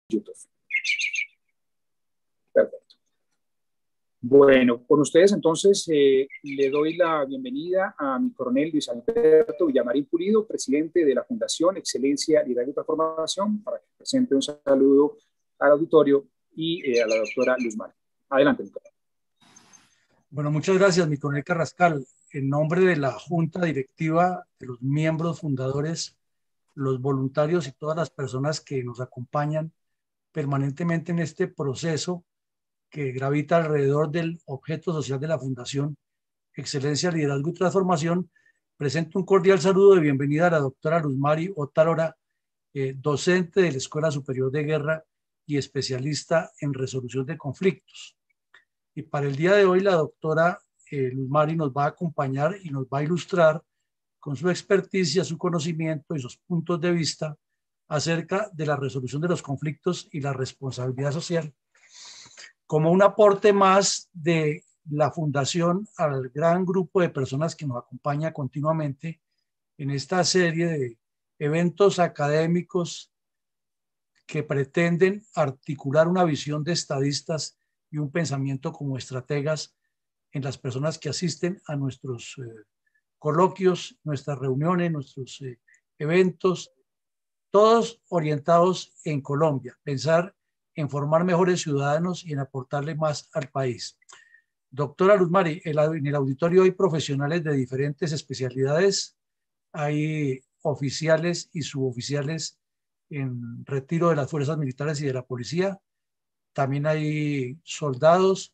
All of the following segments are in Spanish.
YouTube. Perfecto. Bueno, con ustedes entonces le doy la bienvenida a mi coronel Luis Alberto Villamarín Pulido, presidente de la Fundación Excelencia, Liderazgo y Transformación, para que presente un saludo al auditorio y a la doctora Luz Mari. Adelante, mi coronel. Bueno, muchas gracias, mi coronel Carrascal. En nombre de la Junta Directiva, de los miembros fundadores, los voluntarios y todas las personas que nos acompañan permanentemente en este proceso que gravita alrededor del objeto social de la Fundación Excelencia, Liderazgo y Transformación, presento un cordial saludo de bienvenida a la doctora Luz Mari Otálora, docente de la Escuela Superior de Guerra y especialista en resolución de conflictos. Y para el día de hoy la doctora Luz Mari nos va a acompañar y nos va a ilustrar con su experticia, su conocimiento y sus puntos de vista acerca de la resolución de los conflictos y la responsabilidad social, como un aporte más de la Fundación al gran grupo de personas que nos acompaña continuamente en esta serie de eventos académicos que pretenden articular una visión de estadistas y un pensamiento como estrategas en las personas que asisten a nuestros coloquios, nuestras reuniones, nuestros eventos, todos orientados en Colombia, pensar en formar mejores ciudadanos y en aportarle más al país. Doctora Luz Mari, en el auditorio hay profesionales de diferentes especialidades, hay oficiales y suboficiales en retiro de las fuerzas militares y de la policía, también hay soldados,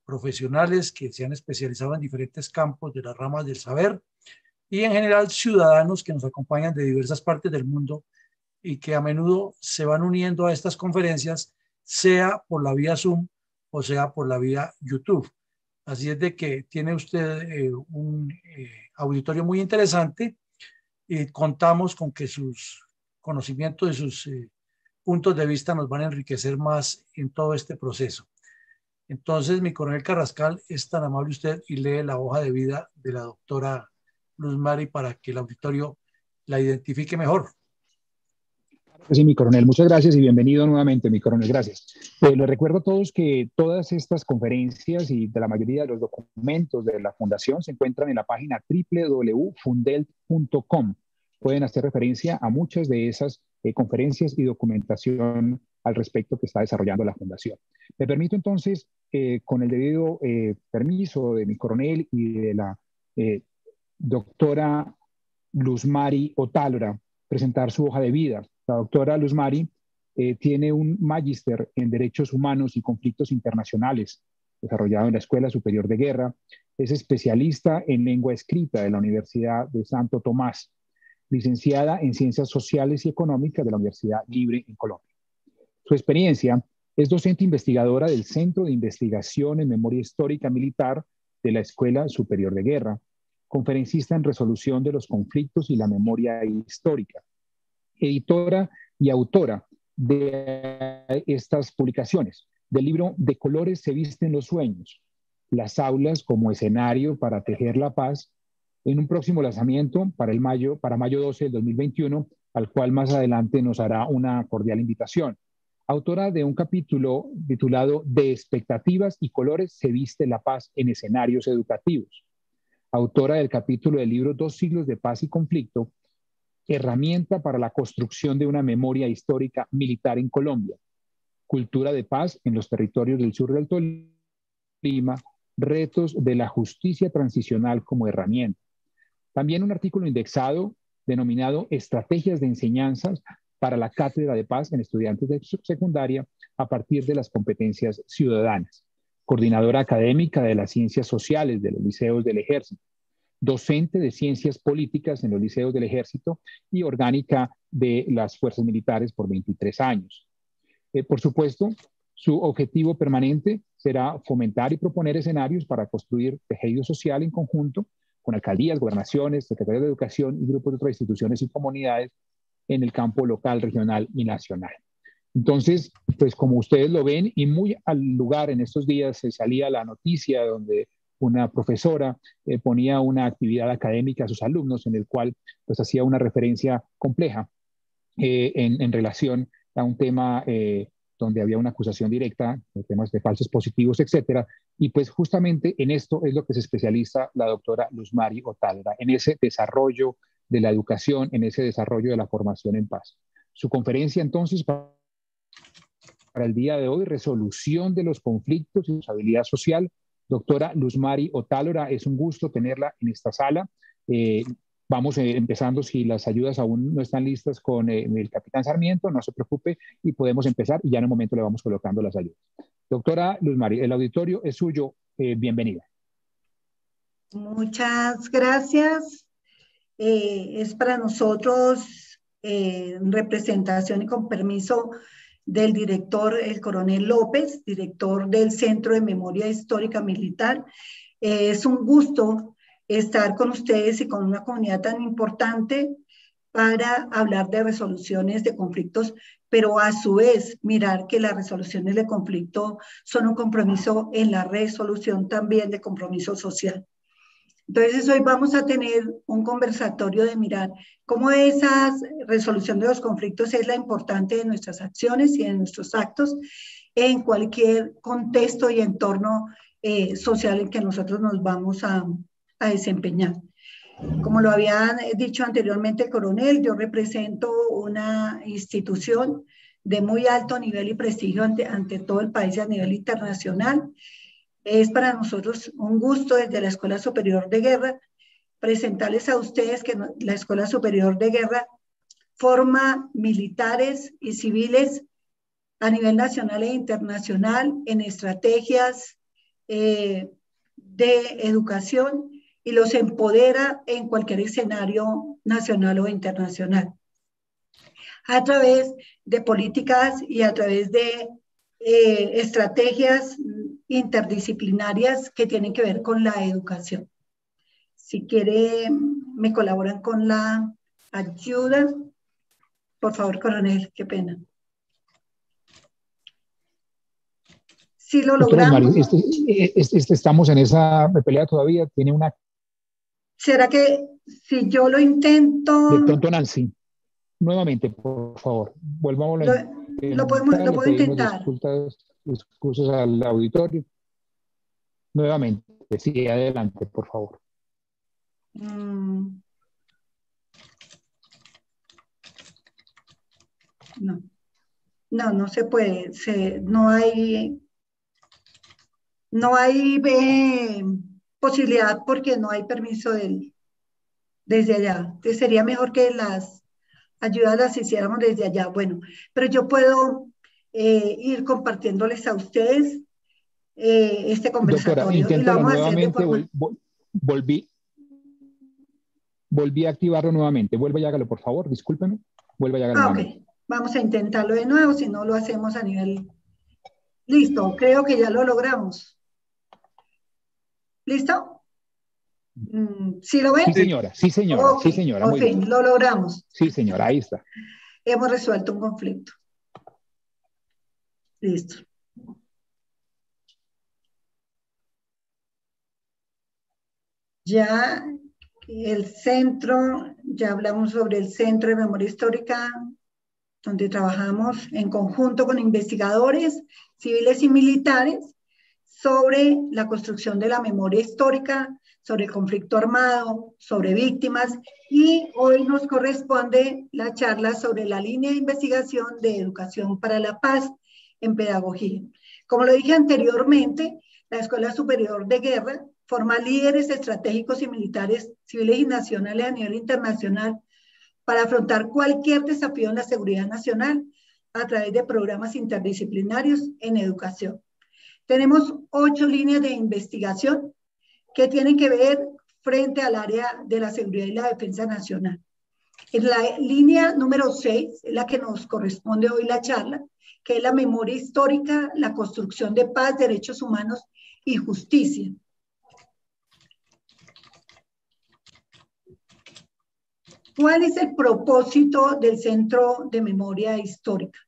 profesionales que se han especializado en diferentes campos de las ramas del saber y en general ciudadanos que nos acompañan de diversas partes del mundo y que a menudo se van uniendo a estas conferencias, sea por la vía Zoom o sea por la vía YouTube. Así es de que tiene usted un auditorio muy interesante y contamos con que sus conocimientos y sus puntos de vista nos van a enriquecer más en todo este proceso. Entonces, mi coronel Carrascal, es tan amable usted y lee la hoja de vida de la doctora Luz Mari para que el auditorio la identifique mejor. Sí, mi coronel, muchas gracias y bienvenido nuevamente, mi coronel, gracias. Les recuerdo a todos que todas estas conferencias y de la mayoría de los documentos de la Fundación se encuentran en la página www.fundelt.com. Pueden hacer referencia a muchas de esas conferencias y documentación al respecto que está desarrollando la Fundación. Me permito entonces, con el debido permiso de mi coronel y de la doctora Luz Mari Otálora, presentar su hoja de vida. La doctora Luz Mari tiene un magíster en Derechos Humanos y Conflictos Internacionales, desarrollado en la Escuela Superior de Guerra. Es especialista en lengua escrita de la Universidad de Santo Tomás, licenciada en Ciencias Sociales y Económicas de la Universidad Libre en Colombia. Su experiencia es docente investigadora del Centro de Investigación en Memoria Histórica Militar de la Escuela Superior de Guerra, conferencista en resolución de los conflictos y la memoria histórica, editora y autora de estas publicaciones, del libro De colores se visten los sueños, las aulas como escenario para tejer la paz, en un próximo lanzamiento para mayo 12 del 2021, al cual más adelante nos hará una cordial invitación. Autora de un capítulo titulado De expectativas y colores se viste la paz en escenarios educativos. Autora del capítulo del libro Dos siglos de paz y conflicto, herramienta para la construcción de una memoria histórica militar en Colombia, cultura de paz en los territorios del sur del Tolima, retos de la justicia transicional como herramienta. También un artículo indexado denominado Estrategias de enseñanzas para la Cátedra de Paz en estudiantes de secundaria a partir de las competencias ciudadanas. Coordinadora académica de las ciencias sociales de los liceos del Ejército, docente de ciencias políticas en los liceos del Ejército y orgánica de las Fuerzas Militares por 23 años. Por supuesto, su objetivo permanente será fomentar y proponer escenarios para construir tejido social en conjunto con alcaldías, gobernaciones, secretarías de educación y grupos de otras instituciones y comunidades en el campo local, regional y nacional. Entonces, pues como ustedes lo ven, y muy al lugar en estos días se salía la noticia donde una profesora ponía una actividad académica a sus alumnos en el cual pues hacía una referencia compleja en relación a un tema donde había una acusación directa, temas de falsos positivos, etcétera. Y pues justamente en esto es lo que se especializa la doctora Luz Mari Otálora, en ese desarrollo de la educación, en ese desarrollo de la formación en paz. Su conferencia entonces para el día de hoy, resolución de los conflictos y responsabilidad social. Doctora Luz Mari Otálora, es un gusto tenerla en esta sala. Vamos empezando, si las ayudas aún no están listas con el capitán Sarmiento, no se preocupe y podemos empezar y ya en un momento le vamos colocando las ayudas. Doctora Luz Mari, el auditorio es suyo, bienvenida. Muchas gracias. Es para nosotros, en representación y con permiso del director, el coronel López, director del Centro de Memoria Histórica Militar, es un gusto estar con ustedes y con una comunidad tan importante para hablar de resoluciones de conflictos, pero a su vez mirar que las resoluciones de conflicto son un compromiso en la resolución también de compromiso social. Entonces hoy vamos a tener un conversatorio de mirar cómo esa resolución de los conflictos es la importante de nuestras acciones y de nuestros actos en cualquier contexto y entorno social en que nosotros nos vamos a desempeñar. Como lo había dicho anteriormente el coronel, yo represento una institución de muy alto nivel y prestigio ante todo el país y a nivel internacional. Es para nosotros un gusto desde la Escuela Superior de Guerra presentarles a ustedes que la Escuela Superior de Guerra forma militares y civiles a nivel nacional e internacional en estrategias de educación y los empodera en cualquier escenario nacional o internacional a través de políticas y a través de estrategias interdisciplinarias que tienen que ver con la educación. Si quiere, me colaboran con la ayuda. Por favor, coronel, qué pena. Si lo logramos. Estamos en esa pelea todavía, tiene una... ¿Será que si yo lo intento? De pronto, Nancy, nuevamente, por favor, volvamos a lo puedo intentar. Discursos al auditorio. Nuevamente, sí, adelante, por favor. No se puede. No hay posibilidad porque no hay permiso desde allá. Entonces sería mejor que las ayudas las hiciéramos desde allá. Bueno, pero yo puedo ir compartiéndoles a ustedes este conversatorio. Doctora, y lo vamos nuevamente, a hacer de forma... volví a activarlo nuevamente. Vuelva y hágalo, por favor, discúlpeme. Vuelva y hágalo nuevamente. Ok, vamos a intentarlo de nuevo, si no lo hacemos a nivel... Listo, creo que ya lo logramos. ¿Listo? ¿Sí lo ven? Sí, señora, sí, señora, okay. Sí, señora. Por fin, lo logramos. Sí, señora, ahí está. Hemos resuelto un conflicto. Listo. Ya el centro, ya hablamos sobre el Centro de Memoria Histórica, donde trabajamos en conjunto con investigadores civiles y militares sobre la construcción de la memoria histórica, sobre el conflicto armado, sobre víctimas, y hoy nos corresponde la charla sobre la línea de investigación de educación para la paz en pedagogía. Como lo dije anteriormente, la Escuela Superior de Guerra forma líderes estratégicos y militares civiles y nacionales a nivel internacional para afrontar cualquier desafío en la seguridad nacional a través de programas interdisciplinarios en educación. Tenemos 8 líneas de investigación que tienen que ver frente al área de la seguridad y la defensa nacional. En la línea número 6, es la que nos corresponde hoy la charla, que es la memoria histórica, la construcción de paz, derechos humanos y justicia. ¿Cuál es el propósito del Centro de Memoria Histórica?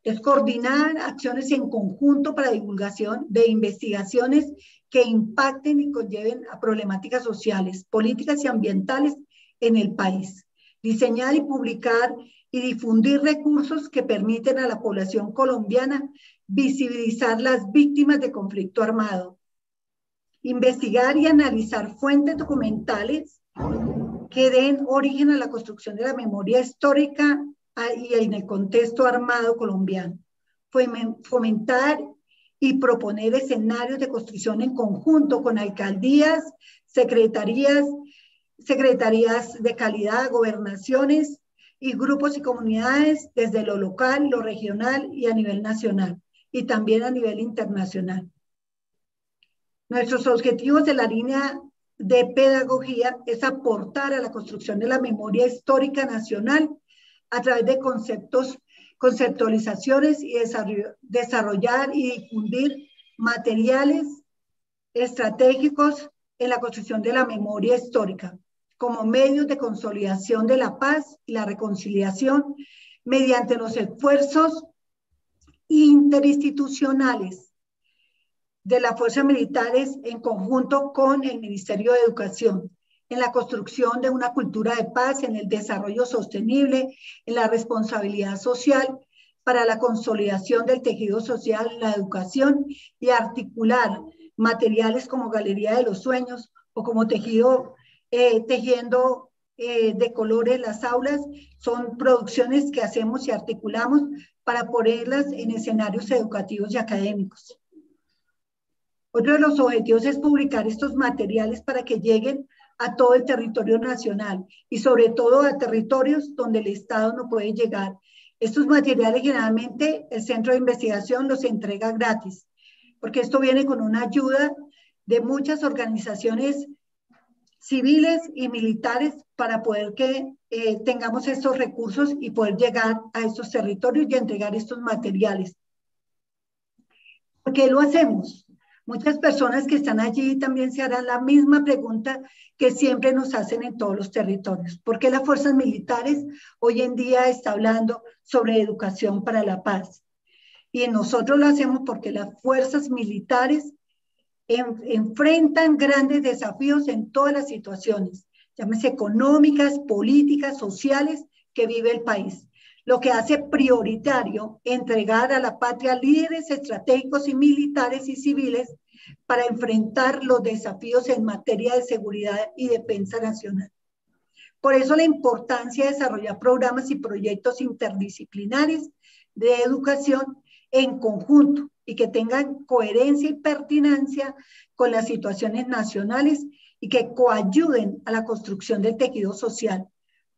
Es coordinar acciones en conjunto para divulgación de investigaciones que impacten y conlleven a problemáticas sociales, políticas y ambientales en el país. Diseñar y publicar y difundir recursos que permiten a la población colombiana visibilizar las víctimas de conflicto armado. Investigar y analizar fuentes documentales que den origen a la construcción de la memoria histórica y en el contexto armado colombiano. Fomentar y proponer escenarios de construcción en conjunto con alcaldías, secretarías de calidad, gobernaciones y grupos y comunidades desde lo local, lo regional y a nivel nacional, y también a nivel internacional. Nuestros objetivos de la línea de pedagogía es aportar a la construcción de la memoria histórica nacional a través de conceptualizaciones y desarrollar y difundir materiales estratégicos en la construcción de la memoria histórica como medios de consolidación de la paz y la reconciliación mediante los esfuerzos interinstitucionales de las fuerzas militares en conjunto con el Ministerio de Educación, en la construcción de una cultura de paz, en el desarrollo sostenible, en la responsabilidad social, para la consolidación del tejido social, la educación y articular materiales como Galería de los Sueños o como tejiendo de colores las aulas. Son producciones que hacemos y articulamos para ponerlas en escenarios educativos y académicos. Otro de los objetivos es publicar estos materiales para que lleguen a todo el territorio nacional y sobre todo a territorios donde el Estado no puede llegar. Estos materiales generalmente el centro de investigación los entrega gratis, porque esto viene con una ayuda de muchas organizaciones civiles y militares para poder que tengamos estos recursos y poder llegar a estos territorios y entregar estos materiales. ¿Por qué lo hacemos? Muchas personas que están allí también se harán la misma pregunta que siempre nos hacen en todos los territorios. ¿Por qué las fuerzas militares hoy en día están hablando sobre educación para la paz? Y nosotros lo hacemos porque las fuerzas militares enfrentan grandes desafíos en todas las situaciones, llámese económicas, políticas, sociales, que vive el país. Lo que hace prioritario entregar a la patria líderes estratégicos y militares y civiles para enfrentar los desafíos en materia de seguridad y defensa nacional. Por eso la importancia de desarrollar programas y proyectos interdisciplinares de educación en conjunto y que tengan coherencia y pertinencia con las situaciones nacionales y que coayuden a la construcción del tejido social,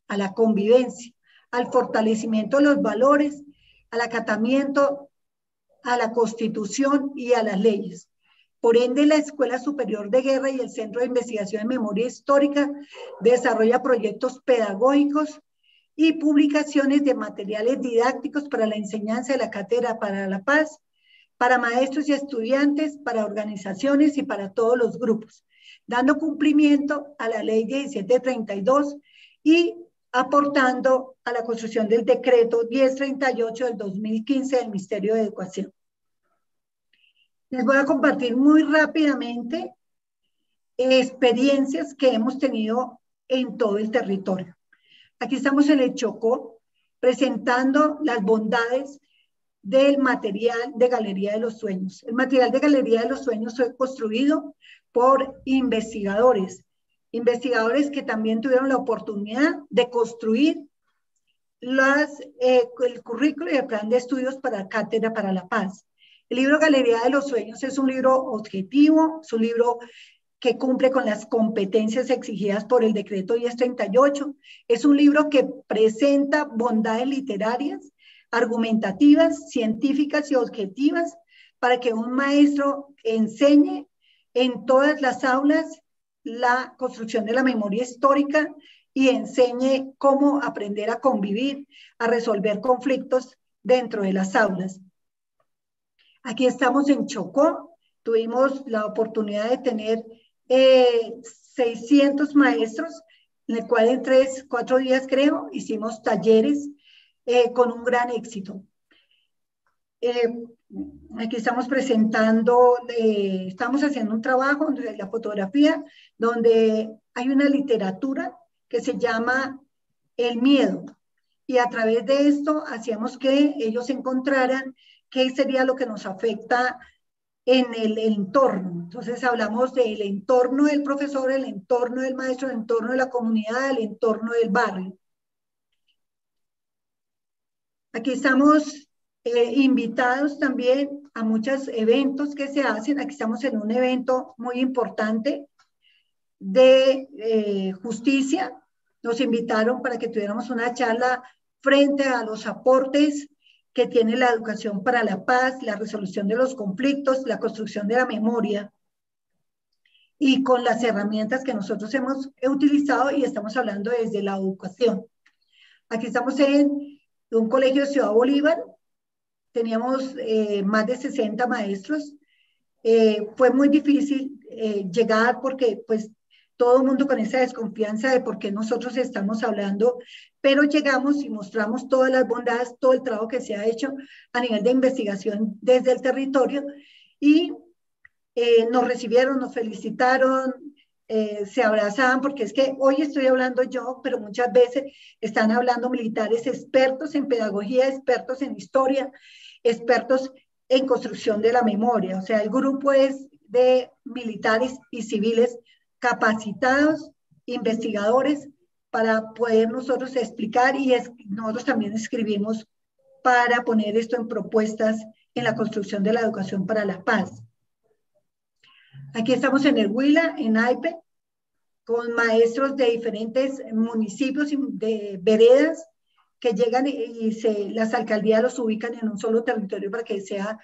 a la convivencia, al fortalecimiento de los valores, al acatamiento a la Constitución y a las leyes. Por ende, la Escuela Superior de Guerra y el Centro de Investigación en Memoria Histórica desarrolla proyectos pedagógicos y publicaciones de materiales didácticos para la enseñanza de la Cátedra para la Paz, para maestros y estudiantes, para organizaciones y para todos los grupos, dando cumplimiento a la Ley 1732 y aportando a la construcción del decreto 1038 del 2015 del Ministerio de Educación. Les voy a compartir muy rápidamente experiencias que hemos tenido en todo el territorio. Aquí estamos en el Chocó presentando las bondades del material de Galería de los Sueños. El material de Galería de los Sueños fue construido por investigadores que también tuvieron la oportunidad de construir el currículo y el plan de estudios para Cátedra para la Paz. El libro Galería de los Sueños es un libro objetivo, es un libro que cumple con las competencias exigidas por el decreto 1038. Es un libro que presenta bondades literarias, argumentativas, científicas y objetivas para que un maestro enseñe en todas las aulas la construcción de la memoria histórica y enseñe cómo aprender a convivir, a resolver conflictos dentro de las aulas. Aquí estamos en Chocó, tuvimos la oportunidad de tener 600 maestros, en el cual en 4 días creo, hicimos talleres con un gran éxito. Aquí estamos presentando, estamos haciendo un trabajo de la fotografía, donde hay una literatura que se llama El Miedo, y a través de esto hacíamos que ellos encontraran qué sería lo que nos afecta en el entorno. Entonces hablamos del entorno del profesor, el entorno del maestro, el entorno de la comunidad, el entorno del barrio. Aquí estamos invitados también a muchos eventos que se hacen. Aquí estamos en un evento muy importante de justicia. Nos invitaron para que tuviéramos una charla frente a los aportes que tiene la educación para la paz, la resolución de los conflictos, la construcción de la memoria, y con las herramientas que nosotros hemos utilizado, y estamos hablando desde la educación. Aquí estamos en un colegio de Ciudad Bolívar, teníamos más de 60 maestros. Fue muy difícil llegar porque pues todo el mundo con esa desconfianza de por qué nosotros estamos hablando, pero llegamos y mostramos todas las bondades, todo el trabajo que se ha hecho a nivel de investigación desde el territorio, y nos recibieron, nos felicitaron, se abrazaban, porque es que hoy estoy hablando yo, pero muchas veces están hablando militares expertos en pedagogía, expertos en historia, expertos en construcción de la memoria. O sea, el grupo es de militares y civiles capacitados, investigadores, para poder nosotros explicar, y nosotros también escribimos para poner esto en propuestas en la construcción de la educación para la paz. Aquí estamos en el Huila, en Aipe, con maestros de diferentes municipios y de veredas que llegan y las alcaldías los ubican en un solo territorio para que sea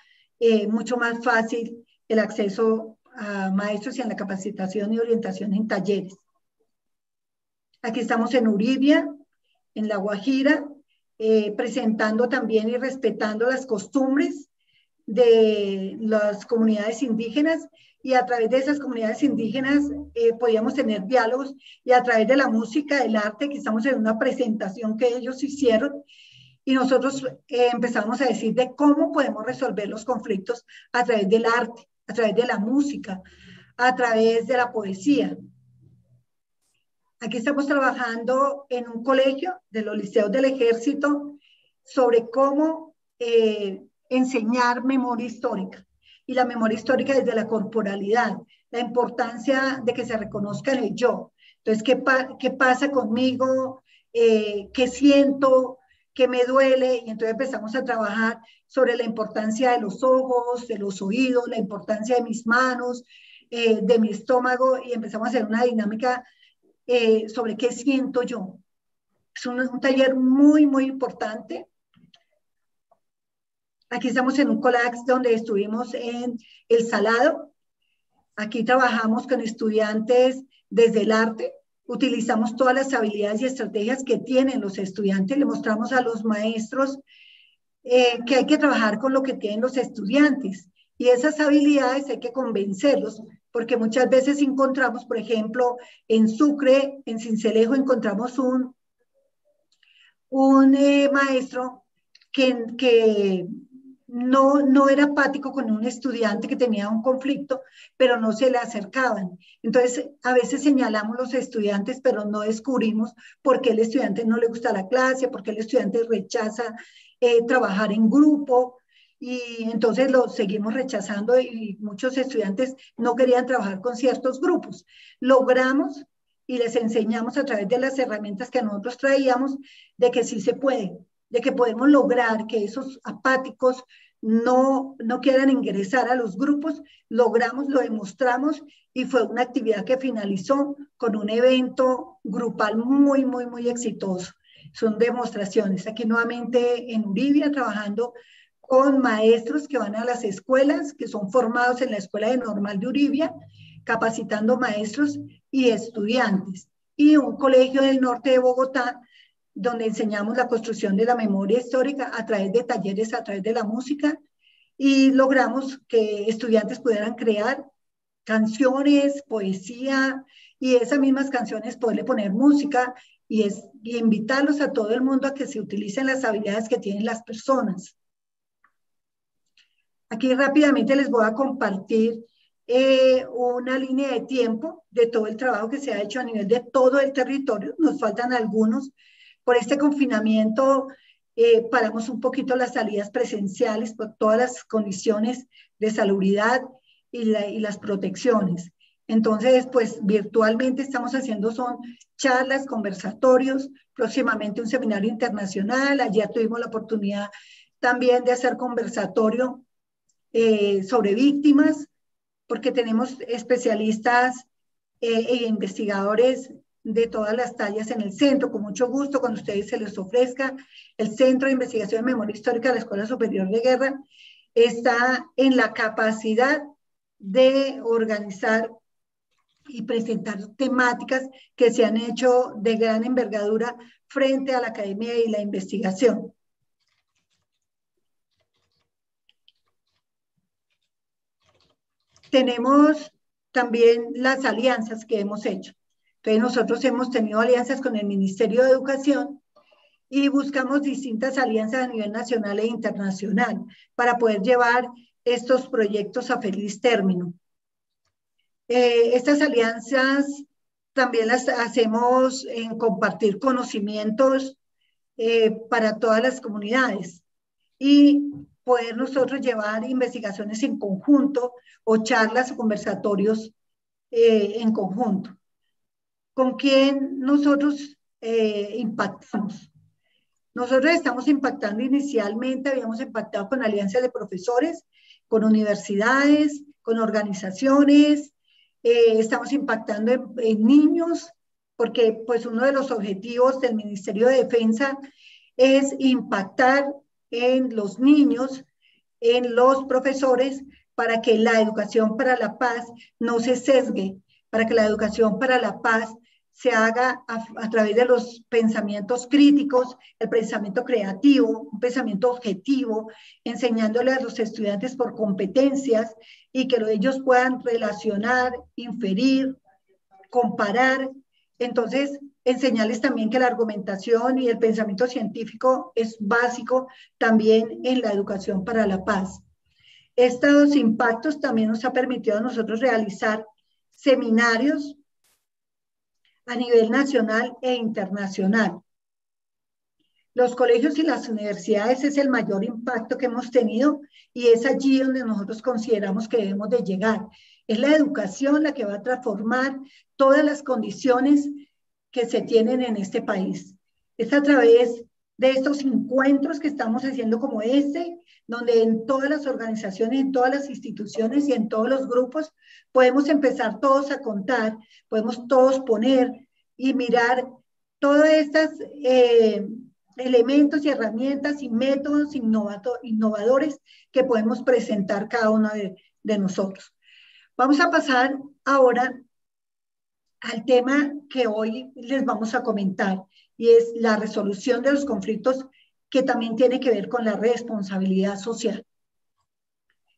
mucho más fácil el acceso a maestros y a la capacitación y orientación en talleres. Aquí estamos en Uribia, en La Guajira, presentando también y respetando las costumbres de las comunidades indígenas, y a través de esas comunidades indígenas podíamos tener diálogos, y a través de la música, del arte, que estamos en una presentación que ellos hicieron, y nosotros empezamos a decir de cómo podemos resolver los conflictos a través del arte, a través de la música, a través de la poesía. Aquí estamos trabajando en un colegio de los liceos del ejército sobre cómo enseñar memoria histórica, y la memoria histórica desde la corporalidad, la importancia de que se reconozca el yo. Entonces, ¿qué pasa conmigo? ¿Qué siento? ¿Qué me duele? Y entonces empezamos a trabajar sobre la importancia de los ojos, de los oídos, la importancia de mis manos, de mi estómago, y empezamos a hacer una dinámica sobre qué siento yo. Es un taller muy, muy importante. Aquí estamos en un COLAX donde estuvimos en El Salado. Aquí trabajamos con estudiantes desde el arte. Utilizamos todas las habilidades y estrategias que tienen los estudiantes. Le mostramos a los maestros que hay que trabajar con lo que tienen los estudiantes. Y esas habilidades hay que convencerlos, porque muchas veces encontramos, por ejemplo, en Sucre, en Sincelejo, encontramos un maestro que no era apático con un estudiante que tenía un conflicto, pero no se le acercaban. Entonces, a veces señalamos los estudiantes, pero no descubrimos por qué el estudiante no le gusta la clase, por qué el estudiante rechaza trabajar en grupo, y entonces lo seguimos rechazando, y muchos estudiantes no querían trabajar con ciertos grupos. Logramos y les enseñamos a través de las herramientas que nosotros traíamos de que sí se puede, de que podemos lograr que esos apáticos no quieran ingresar a los grupos. Logramos, lo demostramos, y fue una actividad que finalizó con un evento grupal muy, muy, muy exitoso. Son demostraciones. Aquí nuevamente en Uribia, trabajando con maestros que van a las escuelas, que son formados en la Escuela de Normal de Uribia, capacitando maestros y estudiantes. Y un colegio del norte de Bogotá, donde enseñamos la construcción de la memoria histórica a través de talleres, a través de la música, y logramos que estudiantes pudieran crear canciones, poesía, y esas mismas canciones poderle poner música, y invitarlos a todo el mundo a que se utilicen las habilidades que tienen las personas. Aquí rápidamente les voy a compartir una línea de tiempo de todo el trabajo que se ha hecho a nivel de todo el territorio. Nos faltan algunos, Por este confinamiento paramos un poquito las salidas presenciales por todas las condiciones de salubridad y las protecciones. Entonces, pues virtualmente estamos haciendo son charlas, conversatorios, próximamente un seminario internacional. Ayer tuvimos la oportunidad también de hacer conversatorio sobre víctimas, porque tenemos especialistas e investigadores de todas las tallas en el centro. Con mucho gusto, cuando a ustedes se les ofrezca, el Centro de Investigación de Memoria Histórica de la Escuela Superior de Guerra está en la capacidad de organizar y presentar temáticas que se han hecho de gran envergadura frente a la academia y la investigación. Tenemos también las alianzas que hemos hecho. Entonces nosotros hemos tenido alianzas con el Ministerio de Educación y buscamos distintas alianzas a nivel nacional e internacional para poder llevar estos proyectos a feliz término. Estas alianzas también las hacemos en compartir conocimientos para todas las comunidades y poder nosotros llevar investigaciones en conjunto o charlas o conversatorios en conjunto. ¿Con quién nosotros impactamos? Nosotros estamos impactando inicialmente, habíamos impactado con alianzas de profesores, con universidades, con organizaciones, estamos impactando en niños, porque pues uno de los objetivos del Ministerio de Defensa es impactar en los niños, en los profesores, para que la educación para la paz no se sesgue, para que la educación para la paz se haga a través de los pensamientos críticos, el pensamiento creativo, un pensamiento objetivo, enseñándole a los estudiantes por competencias y que ellos puedan relacionar, inferir, comparar. Entonces, enseñarles también que la argumentación y el pensamiento científico es básico también en la educación para la paz. Estos impactos también nos ha permitido a nosotros realizar seminarios a nivel nacional e internacional. Los colegios y las universidades es el mayor impacto que hemos tenido y es allí donde nosotros consideramos que debemos de llegar. Es la educación la que va a transformar todas las condiciones que se tienen en este país. Es a través de estos encuentros que estamos haciendo como este, donde en todas las organizaciones, en todas las instituciones y en todos los grupos podemos empezar todos a contar, podemos todos poner y mirar todos estos elementos y herramientas y métodos innovadores que podemos presentar cada uno de nosotros. Vamos a pasar ahora al tema que hoy les vamos a comentar y es la resolución de los conflictos, que también tiene que ver con la responsabilidad social.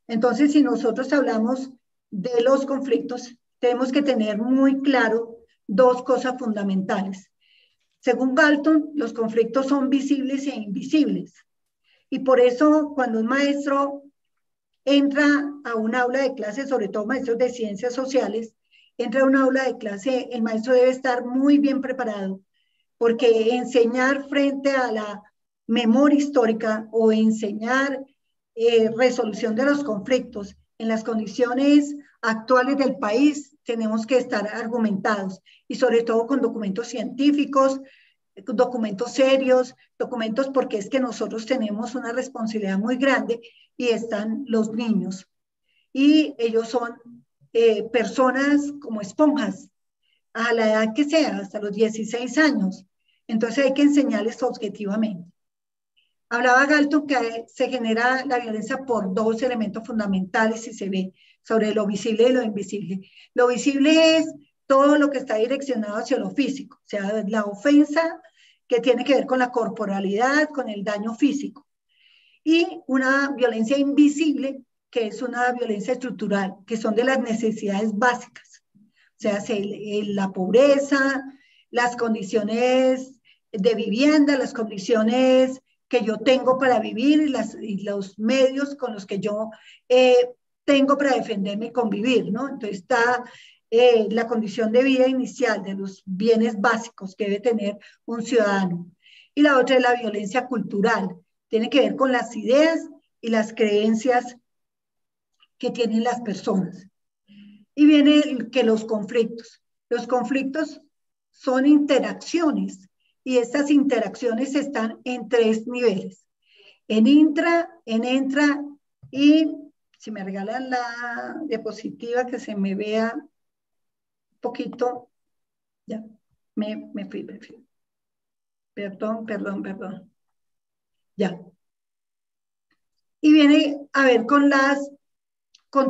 Entonces, si nosotros hablamos de los conflictos, tenemos que tener muy claro dos cosas fundamentales. Según Galton, los conflictos son visibles e invisibles. Y por eso, cuando un maestro entra a un aula de clase, sobre todo maestros de ciencias sociales, entra a un aula de clase, el maestro debe estar muy bien preparado, porque enseñar frente a la memoria histórica o enseñar resolución de los conflictos en las condiciones actuales del país, tenemos que estar argumentados y sobre todo con documentos científicos, documentos serios, documentos porque es que nosotros tenemos una responsabilidad muy grande y están los niños. Y ellos son personas como esponjas, a la edad que sea, hasta los 16 años. Entonces hay que enseñarles objetivamente. Hablaba Galton que se genera la violencia por dos elementos fundamentales, si se ve, sobre lo visible y lo invisible. Lo visible es todo lo que está direccionado hacia lo físico, o sea, la ofensa que tiene que ver con la corporalidad, con el daño físico. Y una violencia invisible, que es una violencia estructural, que son de las necesidades básicas. O sea, la pobreza, las condiciones de vivienda, las condiciones que yo tengo para vivir y los medios con los que yo tengo para defenderme y convivir, ¿no? Entonces está la condición de vida inicial de los bienes básicos que debe tener un ciudadano. Y la otra es la violencia cultural. Tiene que ver con las ideas y las creencias que tienen las personas. Y viene que los conflictos. Los conflictos son interacciones y estas interacciones están en 3 niveles. En intra, en entra y, si me regalan la diapositiva que se me vea un poquito, ya, me fui. Perdón. Ya. Y viene a ver con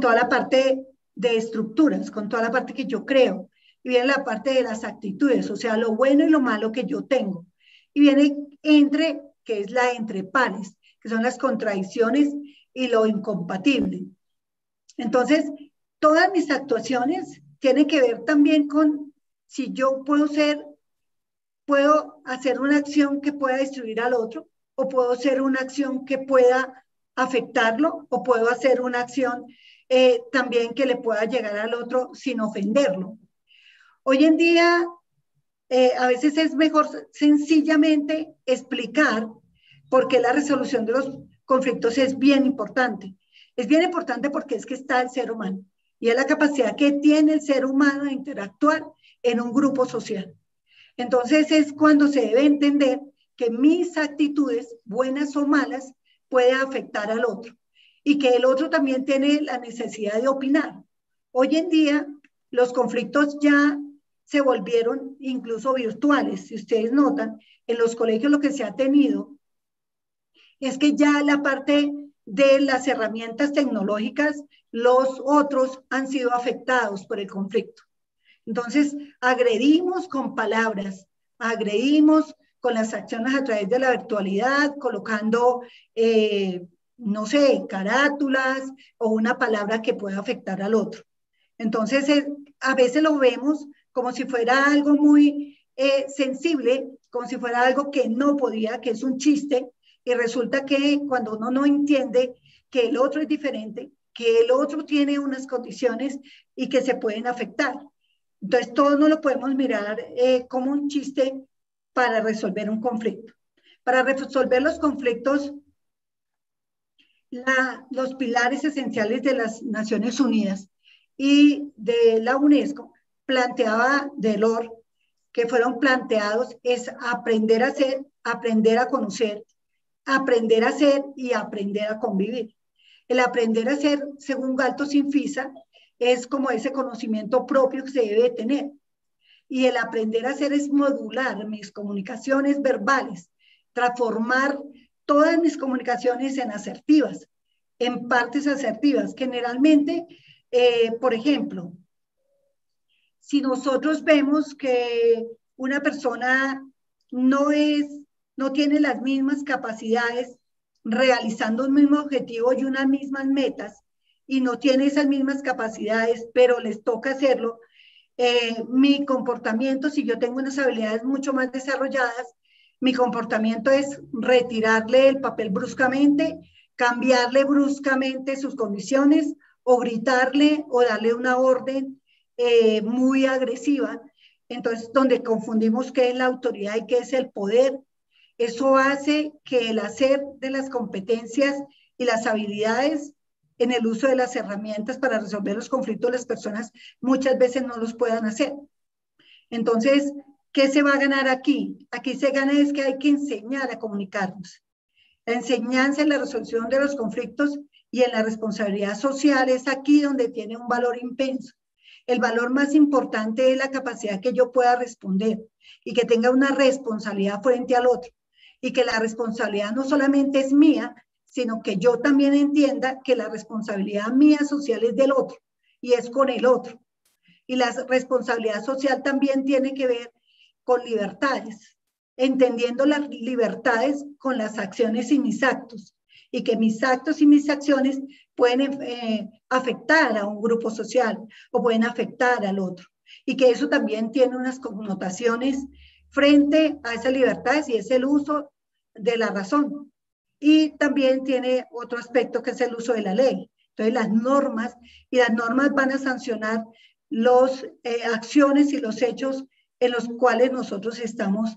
toda la parte de estructuras, con toda la parte que yo creo. Y viene la parte de las actitudes, o sea, lo bueno y lo malo que yo tengo. Y viene entre, que es la entre pares, que son las contradicciones y lo incompatible. Entonces, todas mis actuaciones tienen que ver también con si yo puedo hacer una acción que pueda destruir al otro, o puedo hacer una acción que pueda afectarlo, o puedo hacer una acción también que le pueda llegar al otro sin ofenderlo. Hoy en día, a veces es mejor sencillamente explicar por qué la resolución de los conflictos es bien importante. Es bien importante porque es que está el ser humano y es la capacidad que tiene el ser humano de interactuar en un grupo social. Entonces es cuando se debe entender que mis actitudes, buenas o malas, pueden afectar al otro y que el otro también tiene la necesidad de opinar. Hoy en día los conflictos ya se volvieron incluso virtuales. Si ustedes notan, en los colegios lo que se ha tenido es que ya la parte de las herramientas tecnológicas, los otros han sido afectados por el conflicto. Entonces, agredimos con palabras, agredimos con las acciones a través de la virtualidad, colocando, no sé, carátulas o una palabra que pueda afectar al otro. Entonces, a veces lo vemos como si fuera algo muy sensible, como si fuera algo que no podía, que es un chiste, y resulta que cuando uno no entiende que el otro es diferente, que el otro tiene unas condiciones y que se pueden afectar. Entonces, todos no lo podemos mirar como un chiste para resolver un conflicto. Para resolver los conflictos, los pilares esenciales de las Naciones Unidas y de la UNESCO planteaba Delors, que fueron planteados, es aprender a ser, aprender a conocer, aprender a ser y aprender a convivir. El aprender a ser, según Galto Sinfisa, es como ese conocimiento propio que se debe tener. Y el aprender a hacer es modular mis comunicaciones verbales, transformar todas mis comunicaciones en asertivas, en partes asertivas. Generalmente, por ejemplo, si nosotros vemos que una persona no tiene las mismas capacidades realizando un mismo objetivo y unas mismas metas, y no tiene esas mismas capacidades, pero les toca hacerlo, mi comportamiento, si yo tengo unas habilidades mucho más desarrolladas, mi comportamiento es retirarle el papel bruscamente, cambiarle bruscamente sus condiciones, o gritarle o darle una orden muy agresiva. Entonces, donde confundimos qué es la autoridad y qué es el poder, eso hace que el hacer de las competencias y las habilidades en el uso de las herramientas para resolver los conflictos de las personas muchas veces no los puedan hacer. Entonces, ¿qué se va a ganar aquí? Aquí se gana es que hay que enseñar a comunicarnos. La enseñanza en la resolución de los conflictos y en la responsabilidad social es aquí donde tiene un valor inmenso. El valor más importante es la capacidad que yo pueda responder y que tenga una responsabilidad frente al otro. Y que la responsabilidad no solamente es mía, sino que yo también entienda que la responsabilidad mía social es del otro y es con el otro. Y la responsabilidad social también tiene que ver con libertades, entendiendo las libertades con las acciones y mis actos, y que mis actos y mis acciones pueden afectar a un grupo social o pueden afectar al otro, y que eso también tiene unas connotaciones frente a esas libertades y es el uso de la razón. Y también tiene otro aspecto que es el uso de la ley. Entonces las normas van a sancionar las acciones y los hechos en los cuales nosotros estamos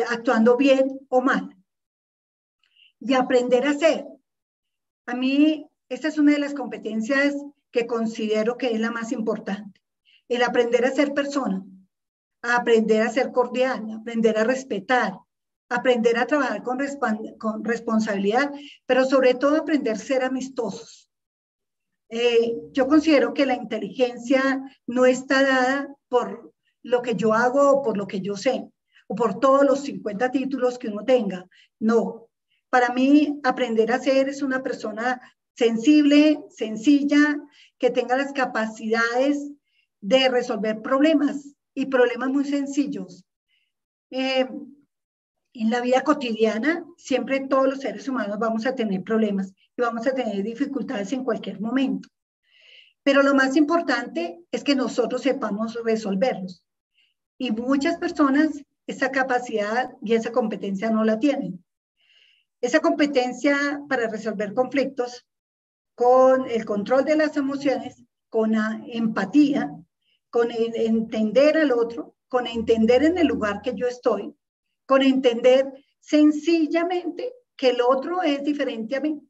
actuando bien o mal. Y aprender a ser. A mí, esta es una de las competencias que considero que es la más importante. El aprender a ser persona, a aprender a ser cordial, aprender a respetar, aprender a trabajar con responsabilidad, pero sobre todo aprender a ser amistosos. Yo considero que la inteligencia no está dada por lo que yo hago o por lo que yo sé, o por todos los 50 títulos que uno tenga. No. Para mí, aprender a ser es una persona sensible, sencilla, que tenga las capacidades de resolver problemas y problemas muy sencillos. En la vida cotidiana, siempre todos los seres humanos vamos a tener problemas y vamos a tener dificultades en cualquier momento. Pero lo más importante es que nosotros sepamos resolverlos. Y muchas personas esa capacidad y esa competencia no la tienen. Esa competencia para resolver conflictos con el control de las emociones, con la empatía, con entender al otro, con entender en el lugar que yo estoy, con entender sencillamente que el otro es diferente a mí.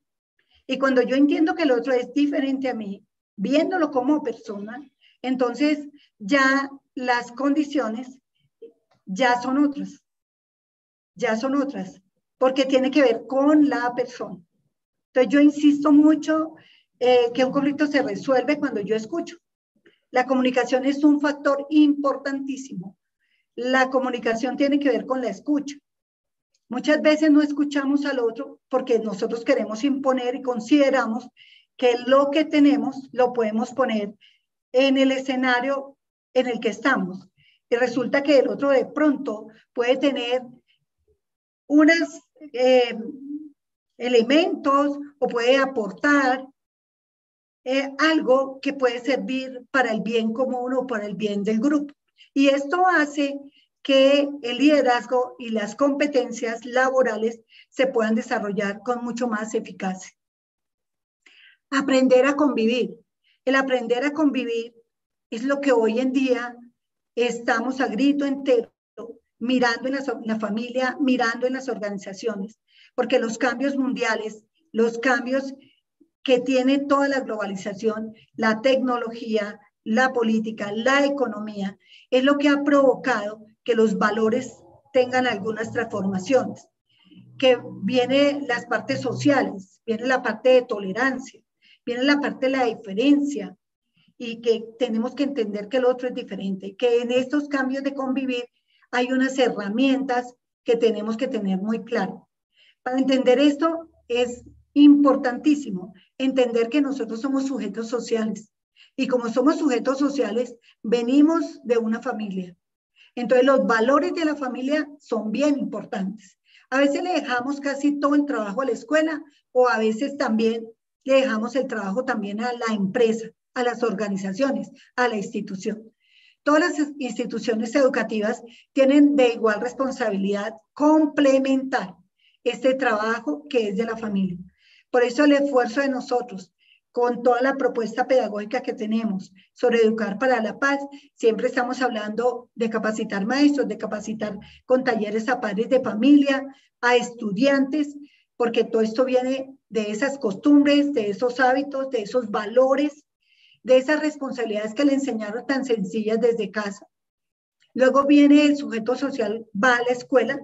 Y cuando yo entiendo que el otro es diferente a mí, viéndolo como persona, entonces ya las condiciones ya son otras, porque tiene que ver con la persona. Entonces yo insisto mucho que un conflicto se resuelve cuando yo escucho. La comunicación es un factor importantísimo. La comunicación tiene que ver con la escucha. Muchas veces no escuchamos al otro porque nosotros queremos imponer y consideramos que lo que tenemos lo podemos poner en el escenario en el que estamos. Y resulta que el otro de pronto puede tener unos elementos o puede aportar algo que puede servir para el bien común o para el bien del grupo. Y esto hace que el liderazgo y las competencias laborales se puedan desarrollar con mucho más eficacia. Aprender a convivir. El aprender a convivir es lo que hoy en día estamos a grito entero mirando en la familia, mirando en las organizaciones, porque los cambios mundiales, los cambios que tiene toda la globalización, la tecnología, la política, la economía, es lo que ha provocado que los valores tengan algunas transformaciones, que viene las partes sociales, viene la parte de tolerancia, viene la parte de la diferencia, y que tenemos que entender que el otro es diferente, que en estos cambios de convivir hay unas herramientas que tenemos que tener muy claro. Para entender esto es importantísimo entender que nosotros somos sujetos sociales y como somos sujetos sociales venimos de una familia. Entonces los valores de la familia son bien importantes. A veces le dejamos casi todo el trabajo a la escuela o a veces también le dejamos el trabajo también a la empresa, a las organizaciones, a la institución. Todas las instituciones educativas tienen de igual responsabilidad complementar este trabajo que es de la familia. Por eso el esfuerzo de nosotros, con toda la propuesta pedagógica que tenemos sobre educar para la paz, siempre estamos hablando de capacitar maestros, de capacitar con talleres a padres de familia, a estudiantes, porque todo esto viene de esas costumbres, de esos hábitos, de esos valores, de esas responsabilidades que le enseñaron tan sencillas desde casa. Luego viene el sujeto social, va a la escuela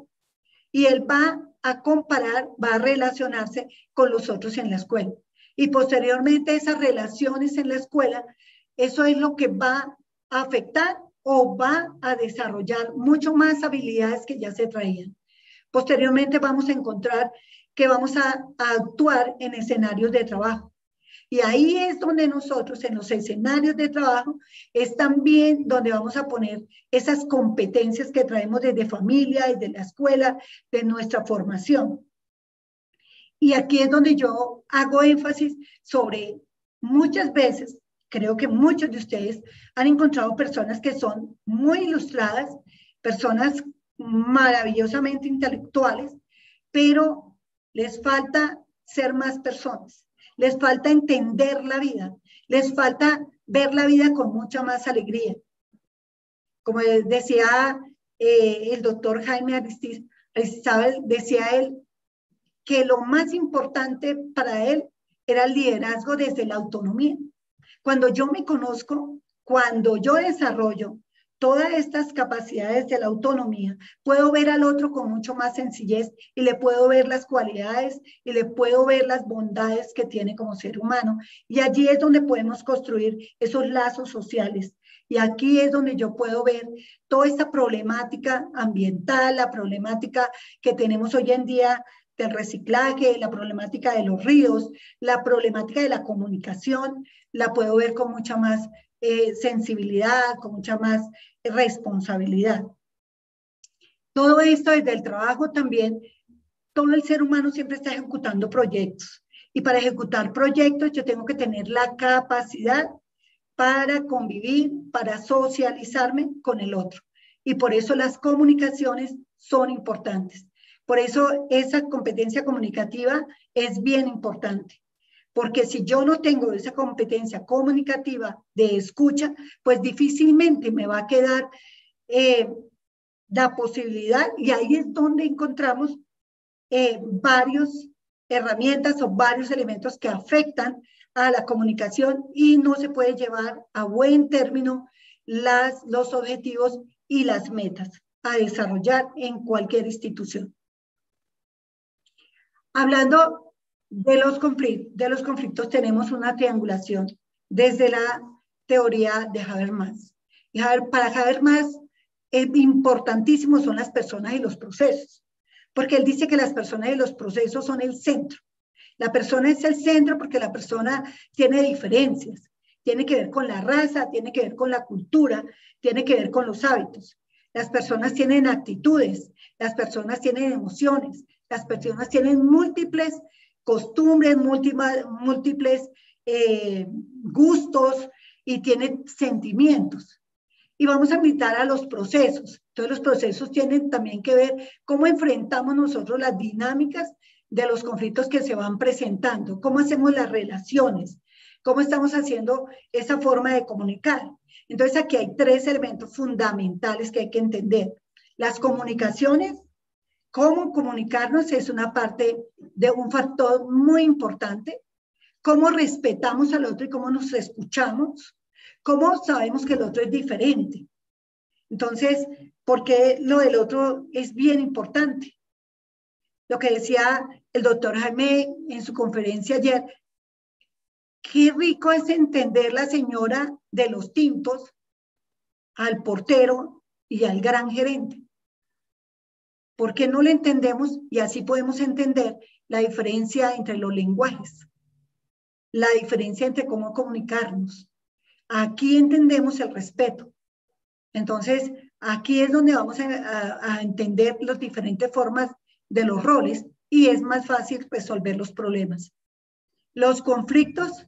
y él va a comparar, va a relacionarse con los otros en la escuela. Y posteriormente esas relaciones en la escuela, eso es lo que va a afectar o va a desarrollar mucho más habilidades que ya se traían. Posteriormente vamos a encontrar que vamos a actuar en escenarios de trabajo. Y ahí es donde nosotros, en los escenarios de trabajo, es también donde vamos a poner esas competencias que traemos desde familia, desde la escuela, de nuestra formación. Y aquí es donde yo hago énfasis sobre muchas veces, creo que muchos de ustedes han encontrado personas que son muy ilustradas, personas maravillosamente intelectuales, pero les falta ser más personas. Les falta entender la vida, les falta ver la vida con mucha más alegría. Como decía el doctor Jaime Aristizábal, decía él que lo más importante para él era el liderazgo desde la autonomía. Cuando yo me conozco, cuando yo desarrollo todas estas capacidades de la autonomía, puedo ver al otro con mucho más sencillez y le puedo ver las cualidades y le puedo ver las bondades que tiene como ser humano. Y allí es donde podemos construir esos lazos sociales. Y aquí es donde yo puedo ver toda esta problemática ambiental, la problemática que tenemos hoy en día del reciclaje, la problemática de los ríos, la problemática de la comunicación, la puedo ver con mucha más sensibilidad, con mucha más responsabilidad. Todo esto desde el trabajo también, todo el ser humano siempre está ejecutando proyectos. Y para ejecutar proyectos yo tengo que tener la capacidad para convivir, para socializarme con el otro. Y por eso las comunicaciones son importantes. Por eso esa competencia comunicativa es bien importante. Porque si yo no tengo esa competencia comunicativa de escucha, pues difícilmente me va a quedar la posibilidad, y ahí es donde encontramos varias herramientas o varios elementos que afectan a la comunicación y no se puede llevar a buen término los objetivos y las metas a desarrollar en cualquier institución. Hablando de los conflictos, tenemos una triangulación desde la teoría de Habermas. Y para Habermas es importantísimo son las personas y los procesos, porque él dice que las personas y los procesos son el centro. La persona es el centro porque la persona tiene diferencias, tiene que ver con la raza, tiene que ver con la cultura, tiene que ver con los hábitos. Las personas tienen actitudes, las personas tienen emociones, las personas tienen múltiples costumbres, múltiples gustos y tienen sentimientos. Y vamos a invitar a los procesos. Entonces los procesos tienen también que ver cómo enfrentamos nosotros las dinámicas de los conflictos que se van presentando, cómo hacemos las relaciones, cómo estamos haciendo esa forma de comunicar. Entonces aquí hay tres elementos fundamentales que hay que entender. Las comunicaciones, cómo comunicarnos es una parte de un factor muy importante. Cómo respetamos al otro y cómo nos escuchamos. Cómo sabemos que el otro es diferente. Entonces, porque lo del otro es bien importante. Lo que decía el doctor Jaime en su conferencia ayer, qué rico es entender la señora de los tintos al portero y al gran gerente. ¿Por qué no le entendemos? Y así podemos entender la diferencia entre los lenguajes, la diferencia entre cómo comunicarnos. Aquí entendemos el respeto. Entonces, aquí es donde vamos a entender las diferentes formas de los roles y es más fácil resolver los problemas. Los conflictos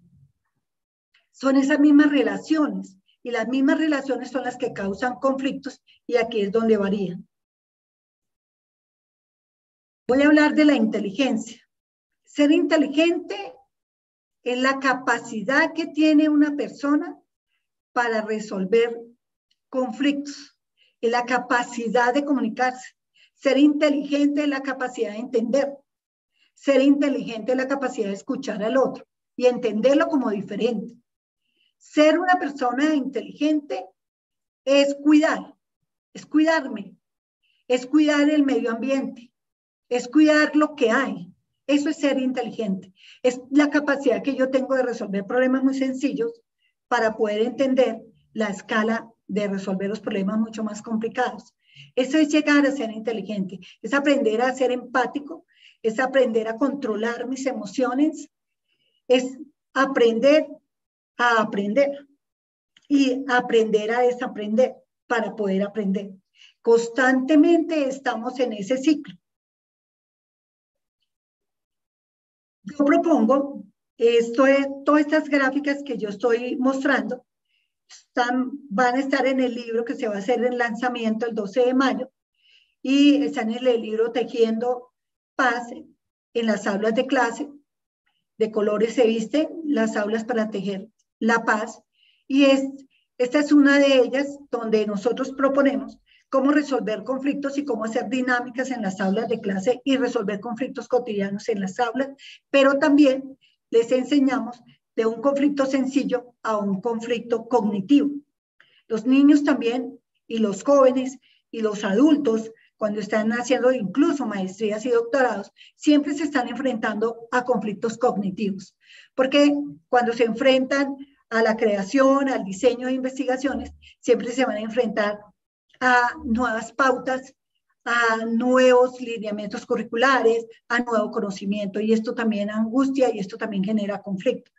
son esas mismas relaciones y las mismas relaciones son las que causan conflictos y aquí es donde varían. Voy a hablar de la inteligencia. Ser inteligente es la capacidad que tiene una persona para resolver conflictos, es la capacidad de comunicarse. Ser inteligente es la capacidad de entender. Ser inteligente es la capacidad de escuchar al otro y entenderlo como diferente. Ser una persona inteligente es cuidar, es cuidarme, es cuidar el medio ambiente, es cuidar lo que hay. Eso es ser inteligente. Es la capacidad que yo tengo de resolver problemas muy sencillos para poder entender la escala de resolver los problemas mucho más complicados. Eso es llegar a ser inteligente, es aprender a ser empático, es aprender a controlar mis emociones, es aprender a aprender y aprender a desaprender para poder aprender. Constantemente estamos en ese ciclo. Yo propongo, todas estas gráficas que yo estoy mostrando, van a estar en el libro que se va a hacer en lanzamiento el 12 de mayo y están en el libro Tejiendo Paz en las aulas de clase. De colores se visten las aulas para tejer la paz y esta es una de ellas donde nosotros proponemos cómo resolver conflictos y cómo hacer dinámicas en las aulas de clase y resolver conflictos cotidianos en las aulas, pero también les enseñamos de un conflicto sencillo a un conflicto cognitivo. Los niños también, y los jóvenes, y los adultos, cuando están haciendo incluso maestrías y doctorados, siempre se están enfrentando a conflictos cognitivos, porque cuando se enfrentan a la creación, al diseño de investigaciones, siempre se van a enfrentar a nuevas pautas, a nuevos lineamientos curriculares, a nuevo conocimiento, y esto también angustia y esto también genera conflicto.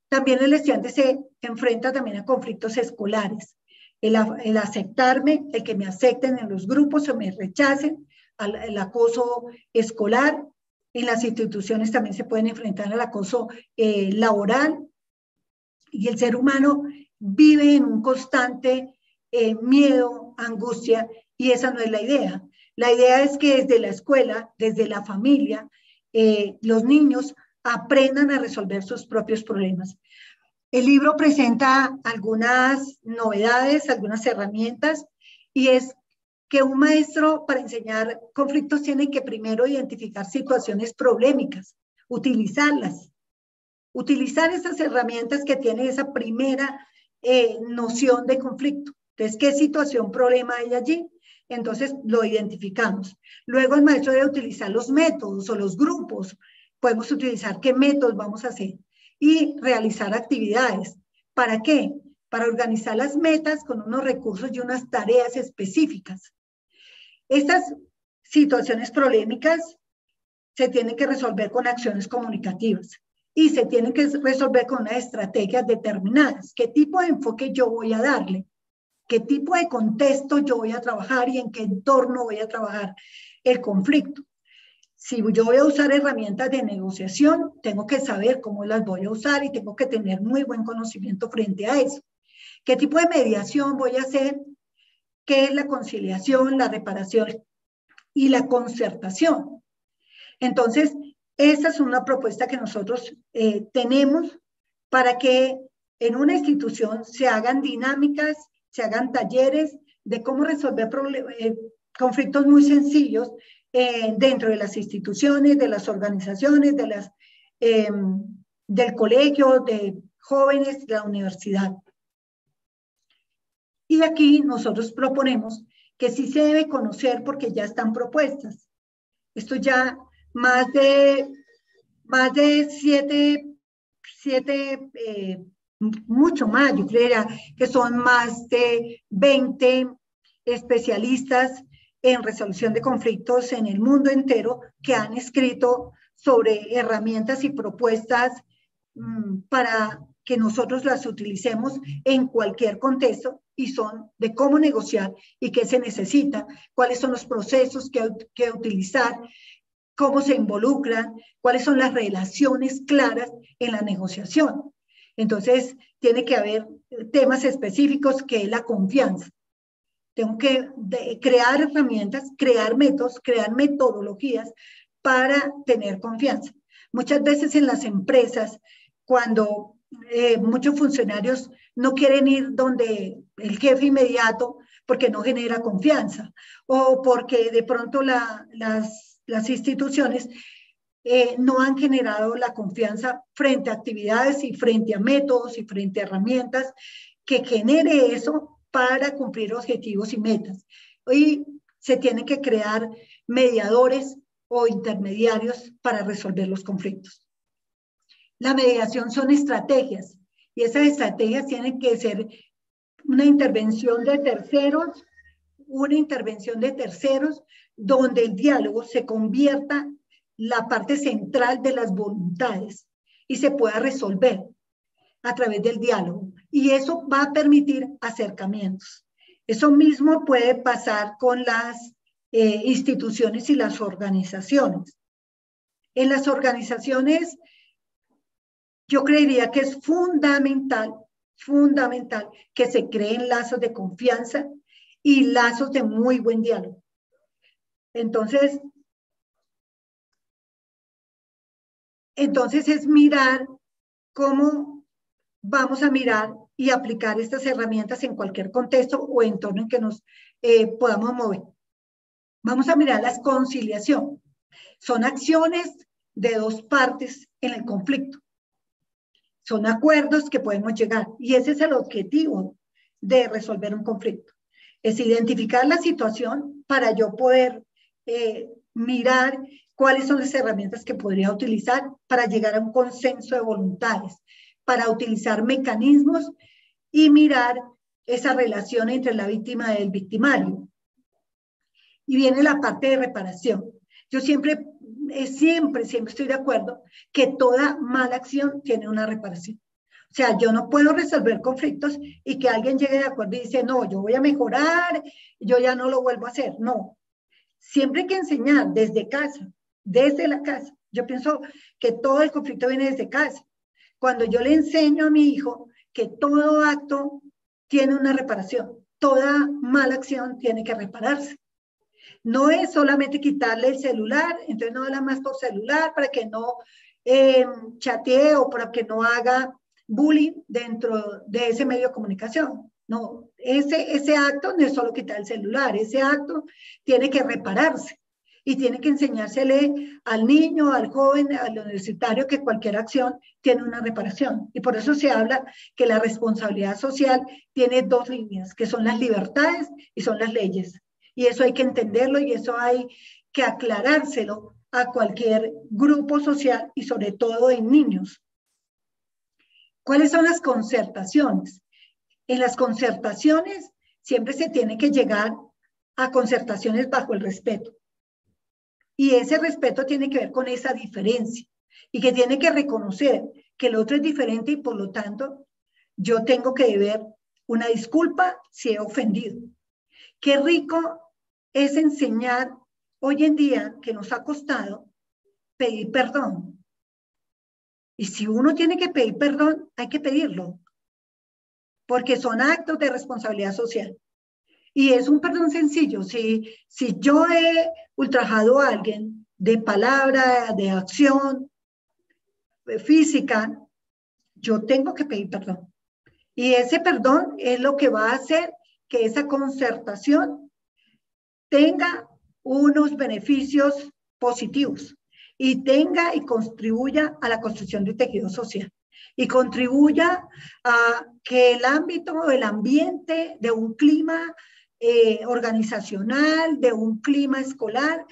También el estudiante se enfrenta también a conflictos escolares, el aceptarme, el que me acepten en los grupos o me rechacen, el acoso escolar. En las instituciones también se pueden enfrentar al acoso laboral, y el ser humano vive en un constante miedo, angustia, y esa no es la idea. La idea es que desde la escuela, desde la familia, los niños aprendan a resolver sus propios problemas. El libro presenta algunas novedades, algunas herramientas, y es que un maestro para enseñar conflictos tiene que primero identificar situaciones problemáticas, utilizarlas, utilizar esas herramientas que tiene esa primera noción de conflicto. Entonces, ¿qué situación, problema hay allí? Entonces, lo identificamos. Luego, el maestro debe utilizar los métodos o los grupos. Podemos utilizar qué métodos vamos a hacer y realizar actividades. ¿Para qué? Para organizar las metas con unos recursos y unas tareas específicas. Estas situaciones polémicas se tienen que resolver con acciones comunicativas y se tienen que resolver con unas estrategias determinadas. ¿Qué tipo de enfoque yo voy a darle? ¿Qué tipo de contexto yo voy a trabajar y en qué entorno voy a trabajar el conflicto? Si yo voy a usar herramientas de negociación, tengo que saber cómo las voy a usar y tengo que tener muy buen conocimiento frente a eso. ¿Qué tipo de mediación voy a hacer? ¿Qué es la conciliación, la reparación y la concertación? Entonces, esa es una propuesta que nosotros tenemos para que en una institución se hagan dinámicas, se hagan talleres de cómo resolver conflictos muy sencillos dentro de las instituciones, de las organizaciones, del colegio, de jóvenes, de la universidad. Y aquí nosotros proponemos que sí se debe conocer porque ya están propuestas. Esto ya más de 7, mucho más, yo creería que son más de 20 especialistas en resolución de conflictos en el mundo entero que han escrito sobre herramientas y propuestas para que nosotros las utilicemos en cualquier contexto, y son de cómo negociar y qué se necesita, cuáles son los procesos que utilizar, cómo se involucran, cuáles son las relaciones claras en la negociación. Entonces, tiene que haber temas específicos que es la confianza. Tengo que crear herramientas, crear métodos, crear metodologías para tener confianza. Muchas veces en las empresas, cuando muchos funcionarios no quieren ir donde el jefe inmediato porque no genera confianza, o porque de pronto las instituciones no han generado la confianza frente a actividades y frente a métodos y frente a herramientas que genere eso para cumplir objetivos y metas. Hoy se tienen que crear mediadores o intermediarios para resolver los conflictos. La mediación son estrategias, y esas estrategias tienen que ser una intervención de terceros, donde el diálogo se convierta la parte central de las voluntades y se pueda resolver a través del diálogo. Y eso va a permitir acercamientos. Eso mismo puede pasar con las instituciones y las organizaciones. En las organizaciones, yo creería que es fundamental que se creen lazos de confianza y lazos de muy buen diálogo. Entonces es mirar cómo vamos a mirar y aplicar estas herramientas en cualquier contexto o entorno en que nos podamos mover. Vamos a mirar la conciliación. Son acciones de dos partes en el conflicto. Son acuerdos que podemos llegar y ese es el objetivo de resolver un conflicto. Es identificar la situación para yo poder mirar cuáles son las herramientas que podría utilizar para llegar a un consenso de voluntades, para utilizar mecanismos y mirar esa relación entre la víctima y el victimario. Y viene la parte de reparación. Yo siempre estoy de acuerdo que toda mala acción tiene una reparación. O sea, yo no puedo resolver conflictos y que alguien llegue de acuerdo y dice, no, yo voy a mejorar, yo ya no lo vuelvo a hacer. No, siempre hay que enseñar desde casa, desde la casa. Yo pienso que todo el conflicto viene desde casa. Cuando yo le enseño a mi hijo que todo acto tiene una reparación, toda mala acción tiene que repararse. No es solamente quitarle el celular, entonces no habla más por celular para que no chatee o para que no haga bullying dentro de ese medio de comunicación. No, ese acto no es solo quitar el celular, ese acto tiene que repararse y tiene que enseñársele al niño, al joven, al universitario que cualquier acción tiene una reparación. Y por eso se habla que la responsabilidad social tiene dos líneas, que son las libertades y son las leyes. Y eso hay que entenderlo y eso hay que aclarárselo a cualquier grupo social y sobre todo en niños. ¿Cuáles son las concertaciones? En las concertaciones siempre se tiene que llegar a concertaciones bajo el respeto. Y ese respeto tiene que ver con esa diferencia y que tiene que reconocer que el otro es diferente y por lo tanto yo tengo que deber una disculpa si he ofendido. Qué rico es enseñar hoy en día que nos ha costado pedir perdón. Y si uno tiene que pedir perdón, hay que pedirlo, porque son actos de responsabilidad social. Y es un perdón sencillo. Si yo he ultrajado a alguien de palabra, de acción física, yo tengo que pedir perdón. Y ese perdón es lo que va a hacer que esa concertación tenga unos beneficios positivos y tenga y contribuya a la construcción de tejido social y contribuya a que el ámbito, el ambiente de un clima organizacional, de un clima escolar,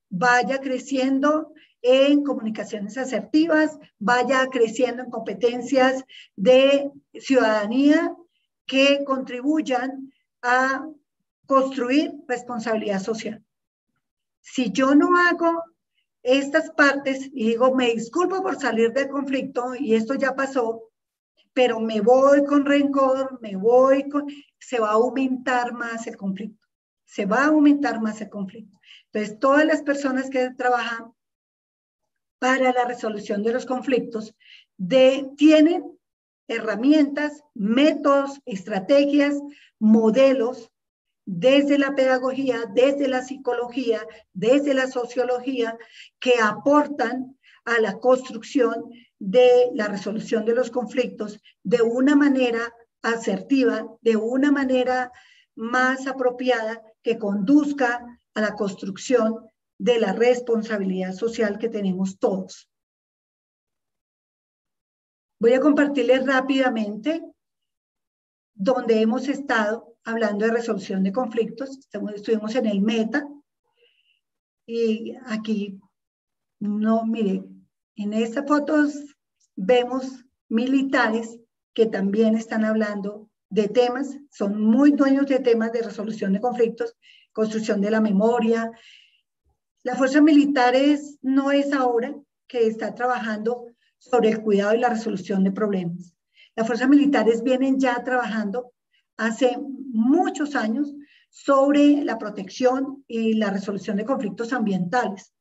vaya creciendo en comunicaciones asertivas, vaya creciendo en competencias de ciudadanía que contribuyan a construir responsabilidad social. Si yo no hago estas partes y digo, me disculpo por salir del conflicto y esto ya pasó, pero me voy con rencor, se va a aumentar más el conflicto. Se va a aumentar más el conflicto. Entonces, todas las personas que trabajan para la resolución de los conflictos tienen herramientas, métodos, estrategias, modelos desde la pedagogía, desde la psicología, desde la sociología, que aportan a la construcción de la resolución de los conflictos de una manera asertiva, de una manera más apropiada, que conduzca a la construcción de la responsabilidad social que tenemos todos. Voy a compartirles rápidamente donde hemos estado hablando de resolución de conflictos. Estuvimos en el META y aquí, no, mire, en estas fotos vemos militares que también están hablando de temas, son muy dueños de temas de resolución de conflictos, construcción de la memoria. Las fuerzas militares no es ahora que está trabajando sobre el cuidado y la resolución de problemas. Las fuerzas militares vienen ya trabajando hace muchos años sobre la protección y la resolución de conflictos ambientales.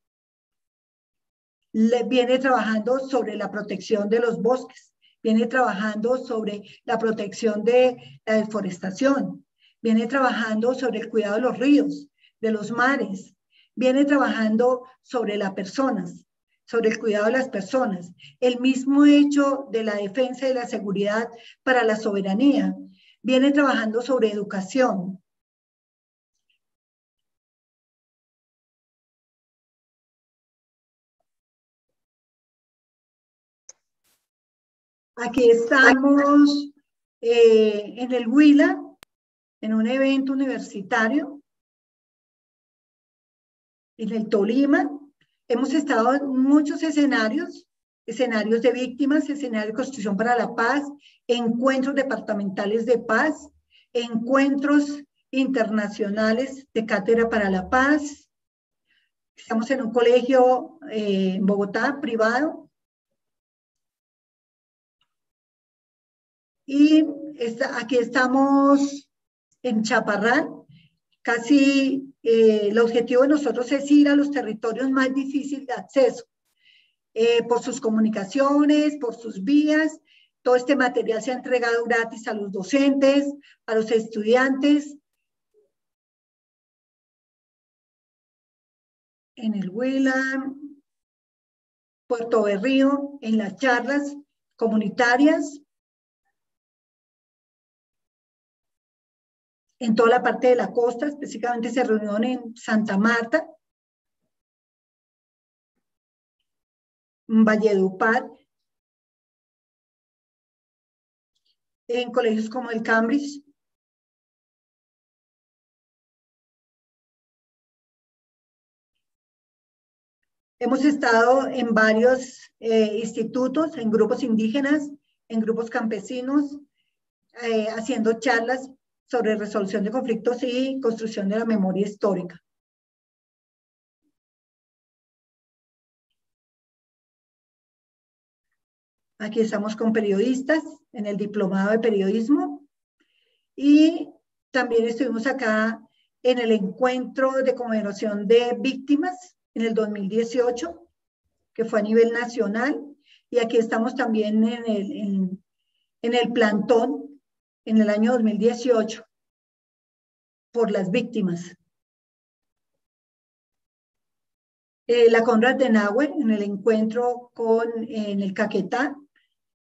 Viene trabajando sobre la protección de los bosques, viene trabajando sobre la protección de la deforestación, viene trabajando sobre el cuidado de los ríos, de los mares, viene trabajando sobre las personas, sobre el cuidado de las personas, el mismo hecho de la defensa y la seguridad para la soberanía. Viene trabajando sobre educación. Aquí estamos en el Huila, en un evento universitario, en el Tolima. Hemos estado en muchos escenarios, escenarios de víctimas, escenarios de construcción para la paz, encuentros departamentales de paz, encuentros internacionales de cátedra para la paz. Estamos en un colegio en Bogotá, privado. Y aquí estamos en Chaparral. Casi el objetivo de nosotros es ir a los territorios más difíciles de acceso, por sus comunicaciones, por sus vías. Todo este material se ha entregado gratis a los docentes, a los estudiantes. En el Huila, Puerto Berrío, en las charlas comunitarias, en toda la parte de la costa, específicamente se reunieron en Santa Marta, en Valledupar, en colegios como el Cambridge. Hemos estado en varios institutos, en grupos indígenas, en grupos campesinos, haciendo charlas sobre resolución de conflictos y construcción de la memoria histórica. Aquí estamos con periodistas en el diplomado de periodismo y también estuvimos acá en el encuentro de conmemoración de víctimas en el 2018, que fue a nivel nacional, y aquí estamos también en el plantón en el año 2018 por las víctimas. La Conrad Denauer en el encuentro en el Caquetá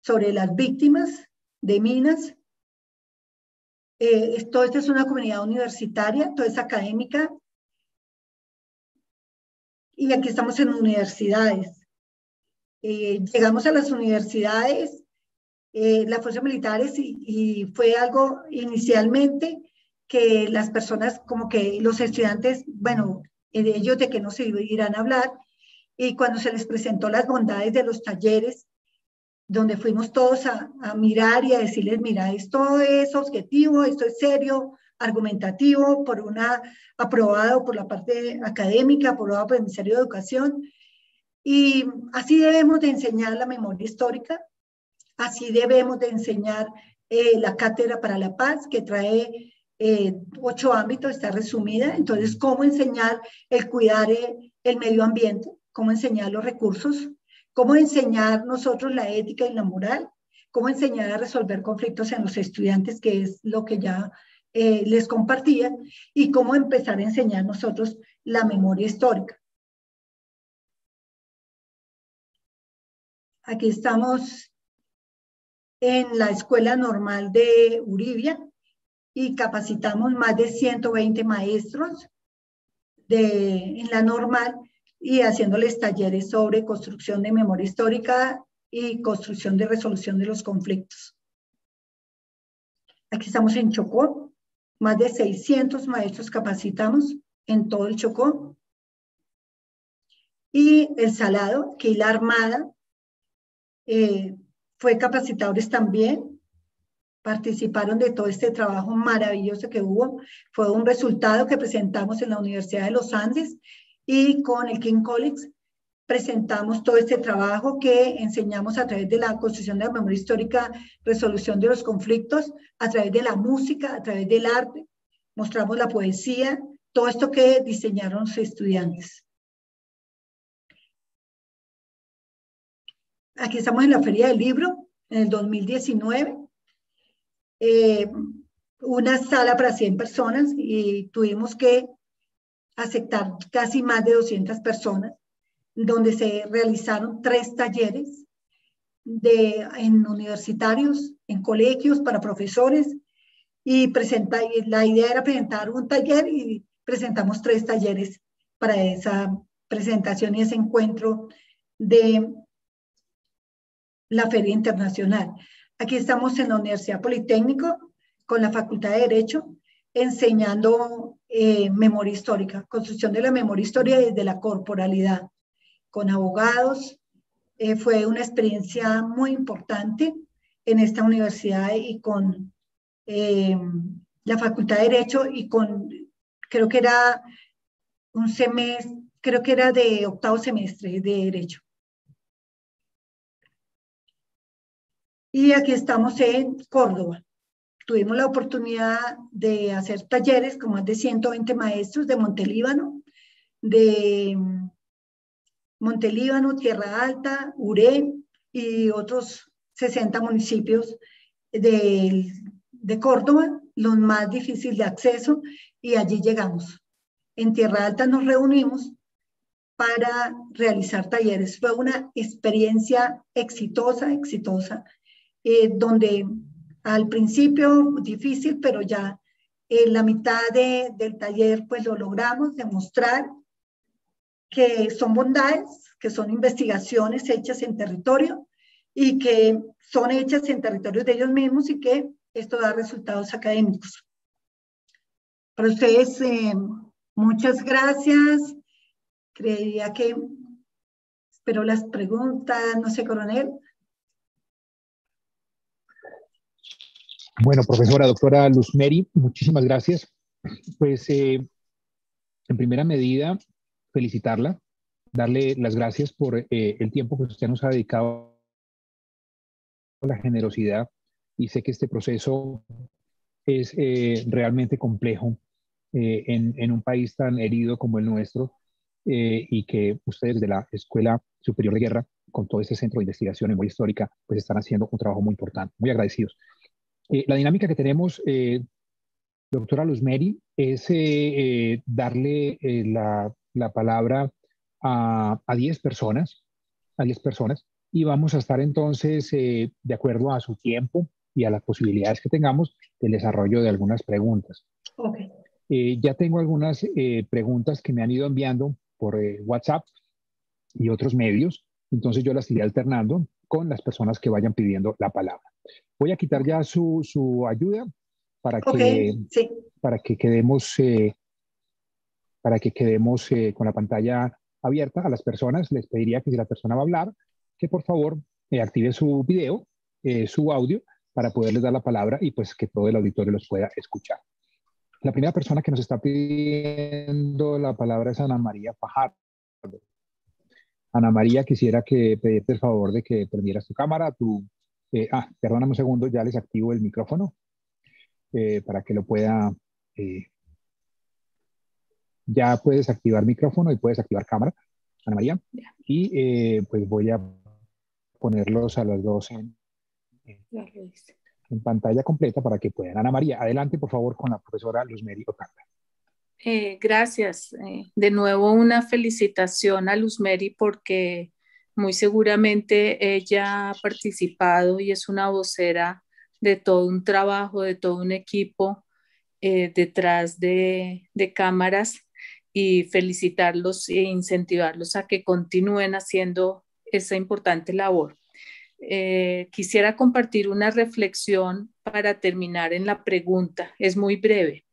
sobre las víctimas de minas. Todo esto es una comunidad universitaria, todo es académica. Y aquí estamos en universidades. Llegamos a las universidades, las fuerzas militares, y fue algo inicialmente que las personas, como que los estudiantes, bueno, ellos de que no se irán a hablar, y cuando se les presentó las bondades de los talleres, donde fuimos todos a mirar y a decirles, mira, esto es objetivo, esto es serio, argumentativo, aprobado por la parte académica, aprobado por el Ministerio de Educación, y así debemos de enseñar la memoria histórica, así debemos de enseñar la Cátedra para la Paz, que trae 8 ámbitos, está resumida. Entonces, cómo enseñar el cuidar el medio ambiente, cómo enseñar los recursos, cómo enseñar nosotros la ética y la moral, cómo enseñar a resolver conflictos en los estudiantes, que es lo que ya les compartía, y cómo empezar a enseñar nosotros la memoria histórica. Aquí estamos en la Escuela Normal de Uribia y capacitamos más de 120 maestros en la normal y haciéndoles talleres sobre construcción de memoria histórica y construcción de resolución de los conflictos. Aquí estamos en Chocó, más de 600 maestros capacitamos en todo el Chocó. Y el Salado, que la Armada fue capacitadores también, participaron de todo este trabajo maravilloso que hubo. Fue un resultado que presentamos en la Universidad de los Andes y con el King College presentamos todo este trabajo que enseñamos a través de la construcción de la memoria histórica, resolución de los conflictos, a través de la música, a través del arte. Mostramos la poesía, todo esto que diseñaron los estudiantes. Aquí estamos en la Feria del Libro, en el 2019. Una sala para 100 personas y tuvimos que aceptar casi más de 200 personas. donde se realizaron 3 talleres en universitarios, en colegios, para profesores, y la idea era presentar un taller y presentamos 3 talleres para esa presentación y ese encuentro de la Feria Internacional. Aquí estamos en la Universidad Politécnico con la Facultad de Derecho enseñando memoria histórica, construcción de la memoria histórica desde la corporalidad, con abogados. Fue una experiencia muy importante en esta universidad y con la Facultad de Derecho y creo que era un semestre, creo que era de 8º semestre de Derecho. Y aquí estamos en Córdoba. Tuvimos la oportunidad de hacer talleres con más de 120 maestros de Montelíbano, Tierra Alta, Uré y otros 60 municipios de Córdoba, los más difíciles de acceso, y allí llegamos. En Tierra Alta nos reunimos para realizar talleres. Fue una experiencia exitosa, donde al principio difícil, pero ya en la mitad del taller pues lo logramos demostrar que son bondades, que son investigaciones hechas en territorio y que son hechas en territorios de ellos mismos y que esto da resultados académicos. Para ustedes, muchas gracias. Creería que espero las preguntas, no sé, coronel. Bueno, profesora, doctora Luz Mary, muchísimas gracias. Pues en primera medida, felicitarla, darle las gracias por el tiempo que usted nos ha dedicado, la generosidad, y sé que este proceso es realmente complejo en un país tan herido como el nuestro, y que ustedes de la Escuela Superior de Guerra, con todo este centro de investigación en memoria histórica, pues están haciendo un trabajo muy importante, muy agradecidos. La dinámica que tenemos, doctora Luz Mary, es darle la palabra a 10 personas, y vamos a estar entonces, de acuerdo a su tiempo y a las posibilidades que tengamos, del desarrollo de algunas preguntas. Okay. Ya tengo algunas preguntas que me han ido enviando por WhatsApp y otros medios, entonces yo las iré alternando con las personas que vayan pidiendo la palabra. Voy a quitar ya su ayuda para que, sí, para que quedemos, con la pantalla abierta. A las personas les pediría que, si la persona va a hablar, que por favor active su video, su audio, para poderles dar la palabra y pues que todo el auditorio los pueda escuchar. La primera persona que nos está pidiendo la palabra es Ana María Fajardo. Ana María, quisiera pedirte el favor de que prendieras tu cámara, perdóname un segundo, ya les activo el micrófono para que lo pueda... ya puedes activar micrófono y puedes activar cámara, Ana María. Y pues voy a ponerlos a los dos en pantalla completa para que puedan. Ana María, adelante por favor con la profesora Luz Mary Otálora. Gracias. De nuevo una felicitación a Luz Mary porque muy seguramente ella ha participado y es una vocera de todo un trabajo, de todo un equipo detrás de cámaras, y felicitarlos e incentivarlos a que continúen haciendo esa importante labor. Quisiera compartir una reflexión para terminar en la pregunta. Es muy breve.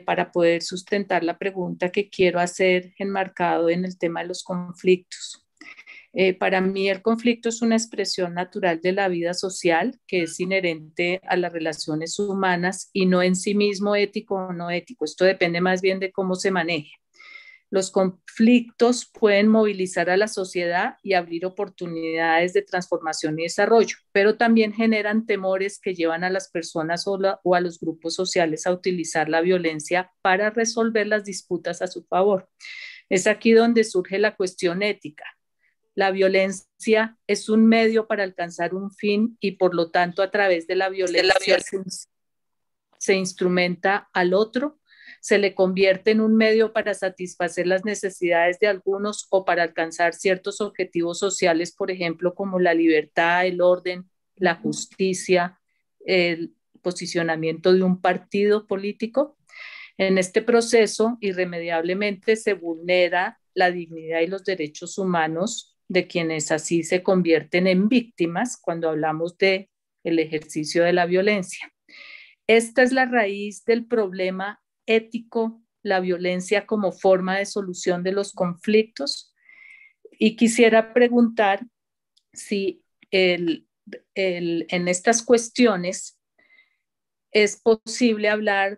Para poder sustentar la pregunta que quiero hacer enmarcado en el tema de los conflictos. Para mí el conflicto es una expresión natural de la vida social que es inherente a las relaciones humanas y no en sí mismo ético o no ético. Esto depende más bien de cómo se maneje. Los conflictos pueden movilizar a la sociedad y abrir oportunidades de transformación y desarrollo, pero también generan temores que llevan a las personas o a los grupos sociales a utilizar la violencia para resolver las disputas a su favor. Es aquí donde surge la cuestión ética. La violencia es un medio para alcanzar un fin y por lo tanto a través de la violencia se instrumenta al otro, se le convierte en un medio para satisfacer las necesidades de algunos o para alcanzar ciertos objetivos sociales, por ejemplo, como la libertad, el orden, la justicia, el posicionamiento de un partido político. En este proceso, irremediablemente se vulnera la dignidad y los derechos humanos de quienes así se convierten en víctimas cuando hablamos de el ejercicio de la violencia. Esta es la raíz del problema ético, la violencia como forma de solución de los conflictos. Y quisiera preguntar si en estas cuestiones es posible hablar